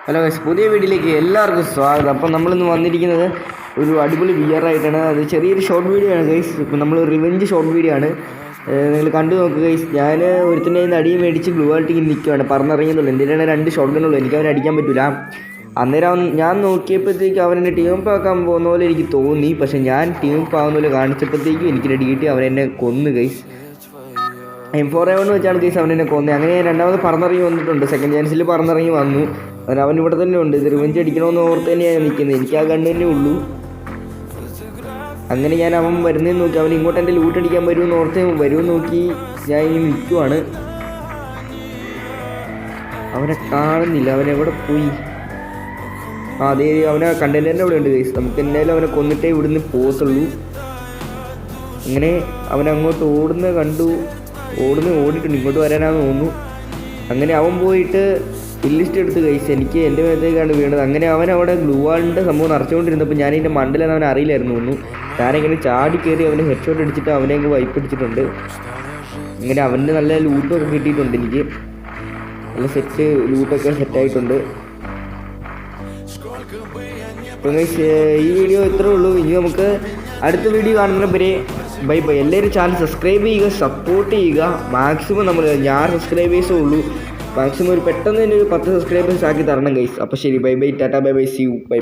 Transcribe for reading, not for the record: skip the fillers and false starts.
Hello guys, പുതിയ വീഡിയോയിലേക്ക് എല്ലാവർക്കും സ്വാഗതം. അപ്പം നമ്മളിന്ന് വന്നിരിക്കുന്നത് ഒരു അടിപൊളി ആയിട്ടാണ്. അത് ചെറിയൊരു ഷോർട്ട് വീഡിയോ ആണ് ഗൈസ്. ഇപ്പം നമ്മൾ റിവെഞ്ച് ഷോർട്ട് വീഡിയോ ആണ്. നിങ്ങൾ കണ്ടു നോക്കുക ഗൈസ്. ഞാൻ ഒരുത്തിൻ്റെ അടിയും മേടിച്ച് ഗ്ലൂ ആയിട്ട് നിൽക്കുകയാണ്, പറന്നിറങ്ങിയതുള്ളൂ. എൻ്റെ കയ്യിൽ 2 ഷോട്ട് ഗണ്ണുള്ളൂ, എനിക്ക് അവനെ അടിക്കാൻ പറ്റില്ല. അന്നേരം ഞാൻ നോക്കിയപ്പോഴത്തേക്ക് അവനെന്നെ ടീം പാക്കാൻ പോകുന്ന പോലെ എനിക്ക് തോന്നി. പക്ഷേ ഞാൻ ടീം പാകുന്ന പോലെ കാണിച്ചപ്പോഴത്തേക്കും എനിക്ക് അടി കിട്ടി. അവനെന്നെ കൊന്നു ഗൈസ്. M4A1 വെച്ചാണ് ഗൈസ് അവനെന്നെ കൊന്നത്. അങ്ങനെ ഞാൻ രണ്ടാമത് പറന്നിറങ്ങി വന്നിട്ടുണ്ട്. സെക്കൻഡ് ചാൻസിൽ പറന്നിറങ്ങി വന്നു. അവൻ ഇവിടെ തന്നെ ഉണ്ട്. ഇത് റിവെഞ്ച് അടിക്കണമെന്ന് ഓർത്ത് തന്നെയാണ് നിൽക്കുന്നത്. എനിക്ക് ആ ഗണ്ണ് തന്നെ ഉള്ളൂ. അങ്ങനെ ഞാൻ അവൻ വരുന്നതെന്ന് നോക്കി, അവൻ ഇങ്ങോട്ട് എൻ്റെ ലൂട്ട് അടിക്കാൻ വരുമെന്ന് ഓർത്ത് വരുമെന്ന് നോക്കി ഞാൻ ഇനി നിൽക്കുവാണ്. അവനെ കാണുന്നില്ല, അവനെവിടെ പോയി? അതേ അവനെ കണ്ടെയ്നറിൻ്റെ അവിടെ ഉണ്ട് ഗൈസ്. നമുക്ക് എന്തായാലും അവനെ കൊന്നിട്ടേ ഇവിടുന്ന് പോകത്തുള്ളൂ. അങ്ങനെ അവൻ അങ്ങോട്ട് ഓടിയിട്ടുണ്ട്. ഇങ്ങോട്ട് വരാനാന്ന് തോന്നുന്നു. അങ്ങനെ അവൻ പോയിട്ട് ലിസ്റ്റ് എടുത്ത് ഗൈസ്. എനിക്ക് എൻ്റെ മേത്തേക്കാണ് വീണത്. അങ്ങനെ അവൻ അവിടെ ഗ്ലൂ വാളിൻ്റെ സംഭവം നിറച്ചുകൊണ്ടിരുന്നപ്പോൾ ഞാൻ ഇതിൻ്റെ മണ്ടലെന്ന് അവൻ അറിയില്ലായിരുന്നു തോന്നുന്നു. ഞാനിങ്ങനെ ചാടി കയറി അവന് ഹെഡ് ഷോട്ട് അടിച്ചിട്ട് അവനെ അങ്ങ് വൈപ്പടിച്ചിട്ടുണ്ട്. അങ്ങനെ അവൻ്റെ നല്ല ലൂട്ടൊക്കെ കിട്ടിയിട്ടുണ്ട്. എനിക്ക് നല്ല ലൂട്ടൊക്കെ സെറ്റായിട്ടുണ്ട്. അപ്പോൾ ഗൈസ്, ഈ വീഡിയോ ഇത്രേ ഉള്ളൂ. ഇനി നമുക്ക് അടുത്ത വീഡിയോ കാണുന്നവരെ ബൈ. എല്ലാവരും ചാനൽ സബ്സ്ക്രൈബ് ചെയ്യുക, സപ്പോർട്ട് ചെയ്യുക. മാക്സിമം ഞാൻ സബ്സ്ക്രൈബേഴ്സേ ഉള്ളൂ. മാക്സിമം പെട്ടെന്ന് തന്നെ ഒരു 10 സബ്സ്ക്രൈബേഴ്സ് ആക്കി തരണം ഗൈസ്. അപ്പോൾ ശരി, bye. Tata, bye. See you, by.